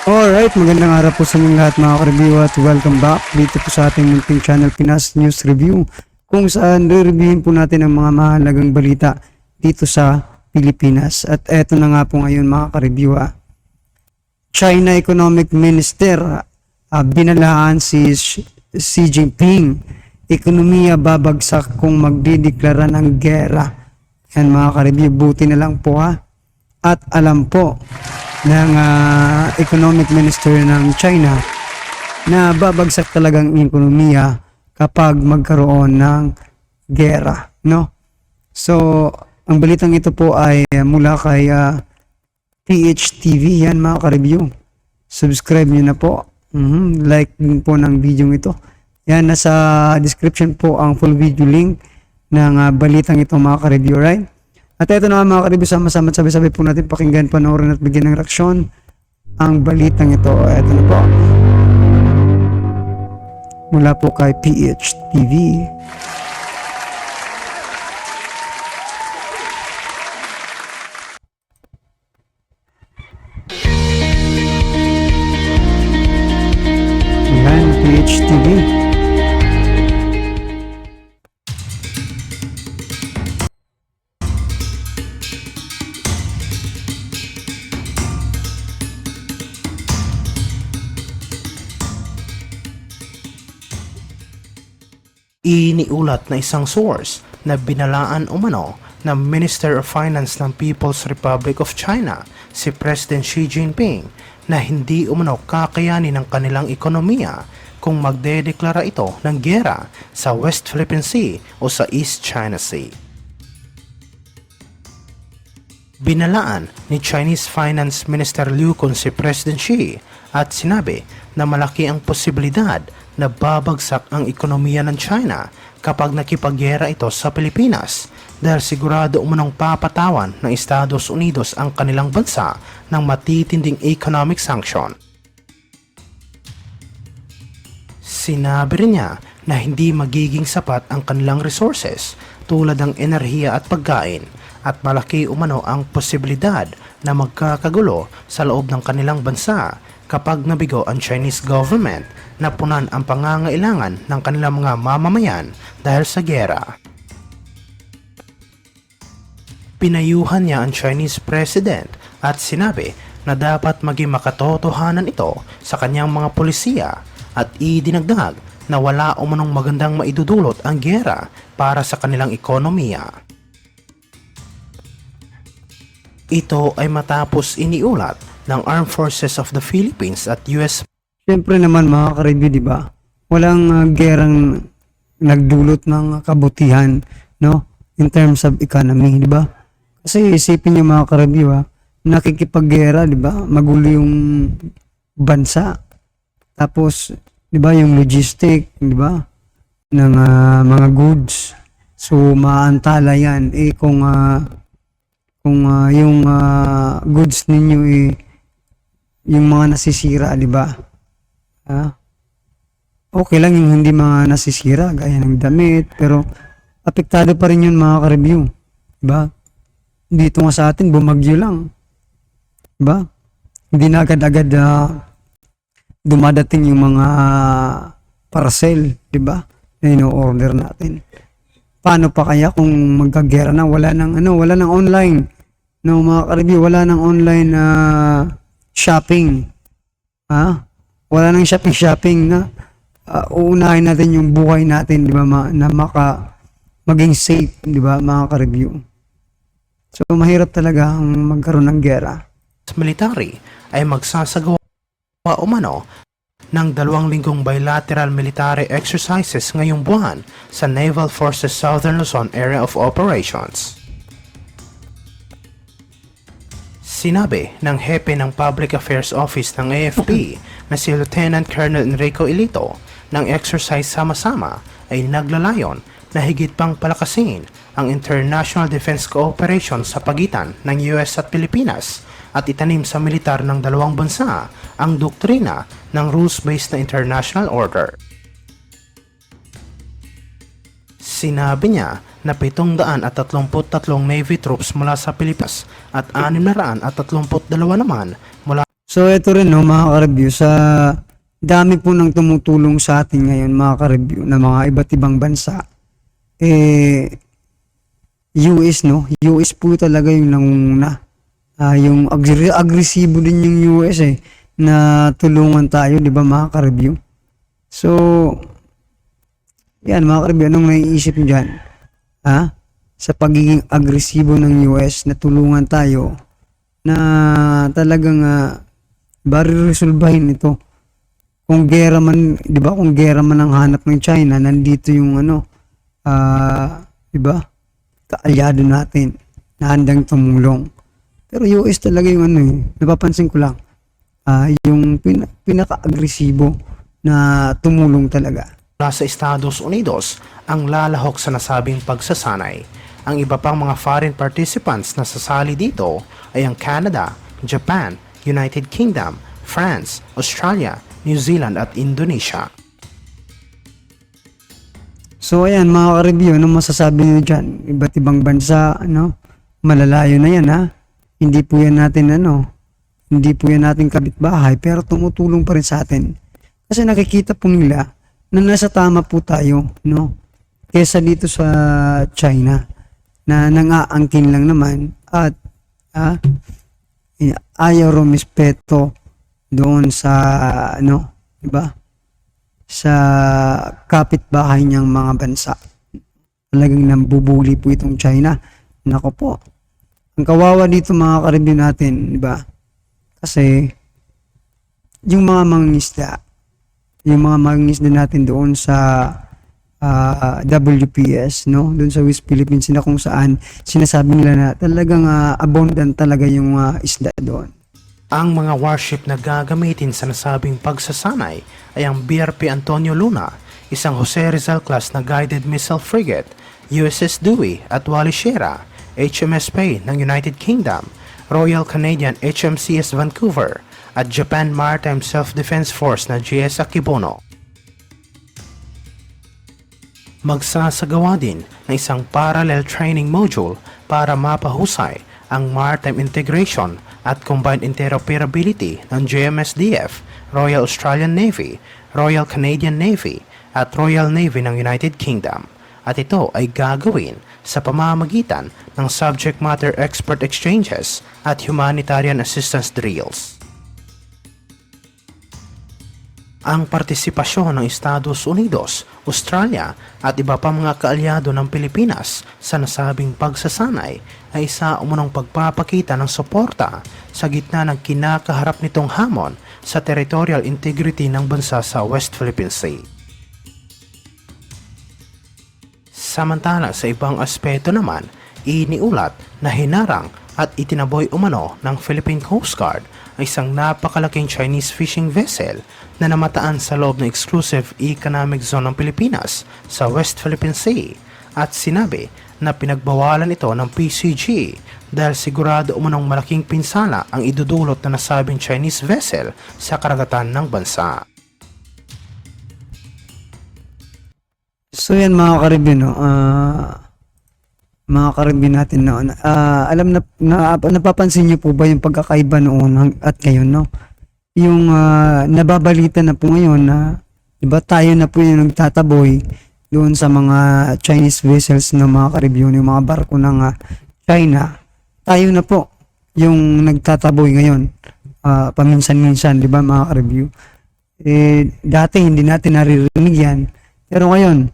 Alright, magandang araw po sa inyong lahat mga ka-review at welcome back dito po sa ating munting channel Pinas News Review, kung saan re-reviewin po natin ang mga mahalagang balita dito sa Pilipinas. At eto na nga po ngayon mga ka-review, China Economic Minister binalaan si Xi Jinping, ekonomiya babagsak kung magdideklara ng gera. Yan mga ka-review, buti na lang po at alam po ng Economic Minister ng China na babagsak talagang ekonomiya kapag magkaroon ng gera, no? So, ang balitang ito po ay mula kay PHTV, yan mga ka-review. Subscribe nyo na po. Like din po ng video ito. Yan, nasa description po ang full video link ng balitang ito mga ka-review, right? At ito na mga ka-review, sama-sama at sabi-sabi po natin pakinggan, panoorin at bigyan ng reaksyon ang balitang ito. Ito na po. Mula po kay PHTV. Yan, PHTV. Iniulat na isang source na binalaan umano ng Minister of Finance ng People's Republic of China, si President Xi Jinping, na hindi umano kakayanin ng kanilang ekonomiya kung magdedeklara ito ng giyera sa West Philippine Sea o sa East China Sea. Binalaan ni Chinese Finance Minister Liu Kun si President Xi at sinabi na malaki ang posibilidad na babagsak ang ekonomiya ng China kapag nakipagyera ito sa Pilipinas dahil sigurado umunong papatawan ng Estados Unidos ang kanilang bansa ng matitinding economic sanction. Sinabi rin niya na hindi magiging sapat ang kanilang resources tulad ng enerhiya at pagkain at malaki umano ang posibilidad na magkakagulo sa loob ng kanilang bansa kapag nabigo ang Chinese government na punan ang pangangailangan ng kanilang mga mamamayan dahil sa giyera. Pinayuhan niya ang Chinese President at sinabi na dapat maging makatotohanan ito sa kanyang mga polisiya at idinagdag na wala umanong magandang maidudulot ang giyera para sa kanilang ekonomiya. Ito ay matapos iniulat ng Armed Forces of the Philippines at US. Siyempre naman mga ka-review, di ba? Walang gerang nagdulot ng kabutihan, no? In terms of economy, di ba? Kasi isipin niyo mga ka-review, nakikipaggera, di ba? Magulo yung bansa. Tapos, di ba, yung logistic, di ba? Ng mga goods. So, maantala yan. Kung yung goods ninyo yung mga nasisira, di ba? Okay lang yung hindi mga nasisira, gaya ng damit, pero apektado pa rin yun mga ka-review. Diba? Dito nga sa atin, bumagyo lang. Diba? Hindi na agad-agad dumadating yung mga parcel, diba? Na ino-order natin. Paano pa kaya kung magkagera na, wala nang online. No, mga ka-review, wala nang online shopping. Wala nang shopping na uunahin natin yung buhay natin, di ba, na maging safe, di ba, mga ka-review. So, mahirap talaga ang magkaroon ng gera. Military ay magsasagawa umano ng 2 linggong bilateral military exercises ngayong buwan sa Naval Forces Southern Luzon Area of Operations. Sinabi ng hepe ng Public Affairs Office ng AFP na si Lieutenant Colonel Enrico Ilito ng exercise sama-sama ay naglalayon na higit pang palakasin ang international defense cooperation sa pagitan ng US at Pilipinas at itanim sa militar ng dalawang bansa ang doktrina ng rules-based na international order. Sinabi niya na 733 Navy troops mula sa Pilipinas at 632 naman mula So ito rin no mga ka-review, sa dami po ng tumutulong sa atin ngayon mga ka-review na mga iba't ibang bansa, US no, US po talaga yung nangunguna. Yung agresibo din yung US na tulungan tayo, di ba mga ka-review? So yan mga ka-review, anong naiisip nyo dyan? Sa pagiging agresibo ng US na tulungan tayo na talagang resolbahin ito. Kung gera man, 'di ba? Kung gera man ang hanap ng China, nandito yung 'di ba? Kaalyado natin na handang tumulong. Pero US talaga yung napapansin ko lang, yung pinaka-agresibo na tumulong talaga. Mula sa Estados Unidos ang lalahok sa nasabing pagsasanay. Ang iba pang mga foreign participants na sasali dito ay ang Canada, Japan, United Kingdom, France, Australia, New Zealand at Indonesia. So ayan mga ka-review, ano masasabi nyo dyan? Iba't ibang bansa, malalayo na yan Hindi po yan natin kapitbahay, pero tumutulong pa rin sa atin. Kasi nakikita po nila na nasa tama po tayo, kesa dito sa China, na nangaangkin lang naman at ayaw rumispeto doon sa diba? Sa kapitbahay niyang mga bansa. Talagang nambubuli po itong China. Nako po. Ang kawawa dito mga ka-review natin, diba? Kasi yung mga mangingisda natin doon sa WPS, doon sa West Philippines na kung saan sinasabi nila na talagang abundant talaga yung isda doon. Ang mga warship na gagamitin sa nasabing pagsasanay ay ang BRP Antonio Luna, isang Jose Rizal class na guided missile frigate, USS Dewey at Wally Sierra, HMS Bay ng United Kingdom, Royal Canadian HMCS Vancouver, at Japan Maritime Self-Defense Force na GS Akibono. Magsasagawa din ng isang parallel training module para mapahusay ang maritime integration at combined interoperability ng JMSDF, Royal Australian Navy, Royal Canadian Navy at Royal Navy ng United Kingdom. At ito ay gagawin sa pamamagitan ng subject matter expert exchanges at humanitarian assistance drills. Ang partisipasyon ng Estados Unidos, Australia at iba pang mga kaalyado ng Pilipinas sa nasabing pagsasanay ay isa umunong pagpapakita ng suporta sa gitna ng kinakaharap nitong hamon sa territorial integrity ng bansa sa West Philippine Sea. Samantala sa ibang aspeto naman, iniulat na hinarang at itinaboy umano ng Philippine Coast Guard ay isang napakalaking Chinese fishing vessel na namataan sa loob ng exclusive economic zone ng Pilipinas sa West Philippine Sea at sinabi na pinagbawalan ito ng PCG dahil sigurado umunong malaking pinsala ang idudulot na nasabing Chinese vessel sa karagatan ng bansa. So yan mga ka-review, mga ka-review natin noon. Alam na napapansin niyo po ba yung pagkakaiba noon at ngayon, Yung nababalita na po ngayon na iba tayo na po yung nagtataboy doon sa mga Chinese vessels na mga ka-review, yung mga barko ng China. Tayo na po yung nagtataboy ngayon. Paminsan-minsan, di ba mga ka-review? Dati hindi natin naririnig yan. Pero ngayon,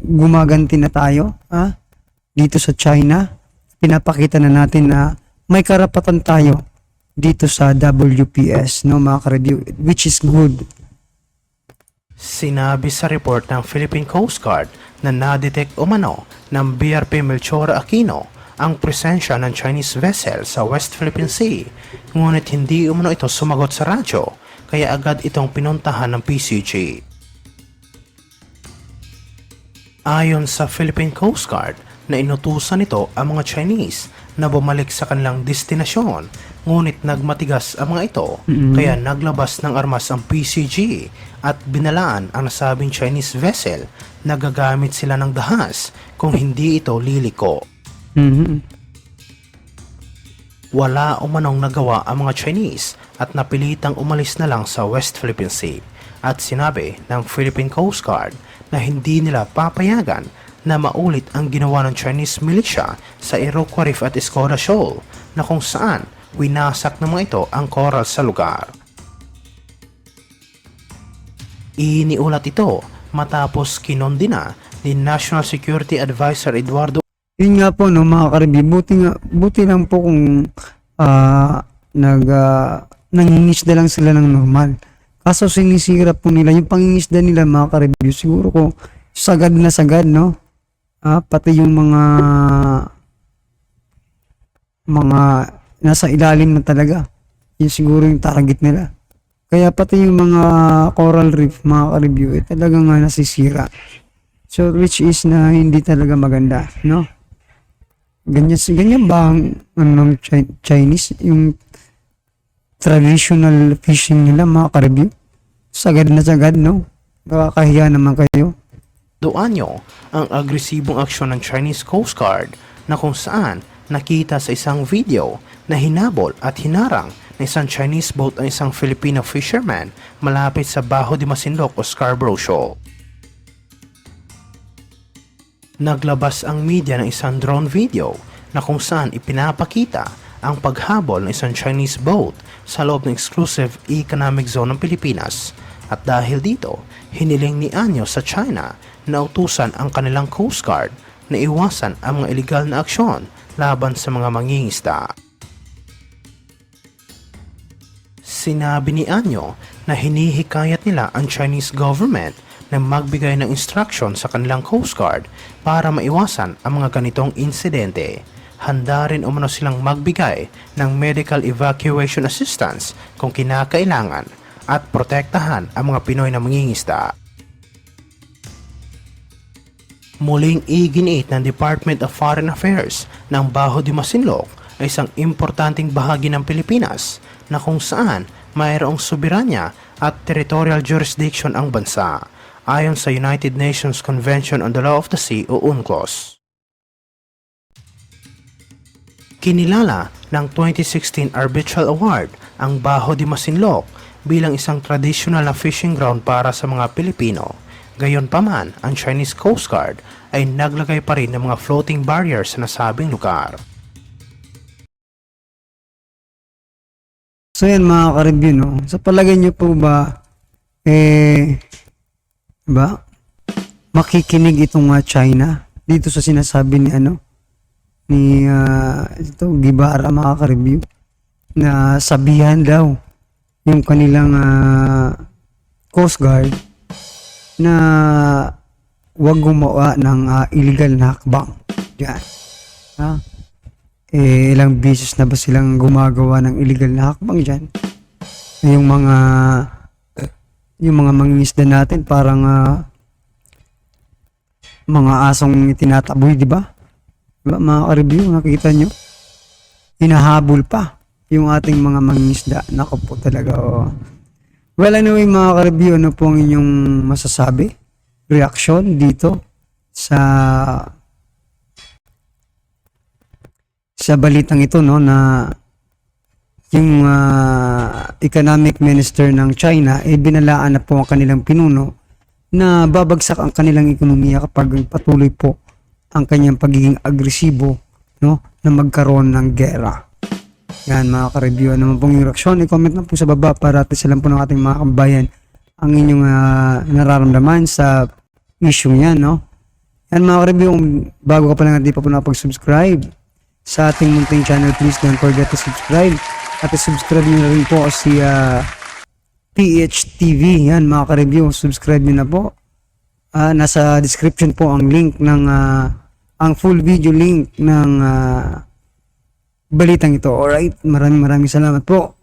gumaganti na tayo dito sa China. Pinapakita na natin na may karapatan tayo dito sa WPS, mga ka-review, which is good. Sinabi sa report ng Philippine Coast Guard na nadetect umano ng BRP Melchora Aquino ang presensya ng Chinese vessel sa West Philippine Sea, ngunit hindi umano ito sumagot sa radyo, kaya agad itong pinuntahan ng PCG. Ayon sa Philippine Coast Guard, na inutusan nito ang mga Chinese na bumalik sa kanilang destinasyon, ngunit nagmatigas ang mga ito, kaya naglabas ng armas ang PCG at binalaan ang nasabing Chinese vessel na gagamit sila ng dahas kung hindi ito liliko. Wala umanong nagawa ang mga Chinese at napilitang umalis na lang sa West Philippine Sea at sinabi ng Philippine Coast Guard na hindi nila papayagan na maulit ang ginawa ng Chinese militia sa Iroquois Reef at Escoda Shoal na kung saan winasak ng mga ito ang coral sa lugar. Iniulat ito matapos kinondina ni National Security Advisor Eduardo. Yun nga po, no, mga ka-review, buti lang po kung nangingisda lang sila ng normal. Kaso sinisira po nila yung pangingisda nila, mga ka-review. Siguro ko sagad na sagad, no? Pati yung mga nasa ilalim na talaga. Yun siguro yung target nila. Kaya pati yung mga coral reef, mga ka-review, talagang nasisira. So, which is na hindi talaga maganda, no? Ganyan ba ang ng Chinese, yung traditional fishing nila, mga ka-review? Sagad na sagad, no? Nakakahiya naman kayo. Doon nyo ang agresibong aksyon ng Chinese Coast Guard na kung saan nakita sa isang video na hinabol at hinarang na isang Chinese boat ang isang Filipino fisherman malapit sa Bajo de Masinloc o Scarborough Shoal. Naglabas ang media ng isang drone video na kung saan ipinapakita ang paghabol ng isang Chinese boat sa loob ng exclusive economic zone ng Pilipinas. At dahil dito, hiniling ni Anyo sa China na utusan ang kanilang Coast Guard na iwasan ang mga illegal na aksyon laban sa mga mangingisda. Sinabi ni Anyo na hinihikayat nila ang Chinese government na magbigay ng instruction sa kanilang Coast Guard para maiwasan ang mga ganitong insidente. Handa rin umano silang magbigay ng medical evacuation assistance kung kinakailangan at protektahan ang mga Pinoy na mangingisda. Muling iginiit ng Department of Foreign Affairs ng Bajo de Masinloc ay isang importanteng bahagi ng Pilipinas na kung saan mayroong soberanya at territorial jurisdiction ang bansa ayon sa United Nations Convention on the Law of the Sea o UNCLOS. Kinilala ng 2016 Arbitral Award ang Bajo de Masinloc bilang isang traditional na fishing ground para sa mga Pilipino. Gayunpaman, ang Chinese Coast Guard ay naglagay pa rin ng mga floating barriers sa nasabing lugar. So yan, mga ka-review, no? Sa palagay nyo po ba, makikinig itong China dito sa sinasabi ni Guevara, mga ka-review, na sabihan daw yung kanilang Coast Guard na wag gumawa ng illegal na hakbang diyan. Ilang beses na ba silang gumagawa ng illegal na hakbang diyan? Yung mga mangingisda natin parang mga asong tinataboy, di ba? Diba, mga ka-review, nakikita nyo? Hinahabol pa yung ating mga mangingisda. Naku po talaga. Well, anyway, mga ka-review, ano po ang inyong masasabi? Reaction dito sa balitang ito, no, na yung economic minister ng China binalaan na po ang kanilang pinuno na babagsak ang kanilang ekonomiya kapag patuloy po ang kanyang pagiging agresibo, no, na magkaroon ng gera. Yan, mga ka-review, ano naman pong yung reaksyon, i-comment na po sa baba para at alam po ng ating mga kabayan ang inyong nararamdaman sa issue yan, no. Yan, mga ka-review, kung bago ka pa lang at di pa po nakapag-subscribe sa ating munting channel, please don't forget to subscribe at subscribe nyo na rin po si PHTV. Yan, mga ka-review, subscribe nyo na po. Nasa description po ang link ng ang full video link ng balitang ito. Alright, maraming salamat po.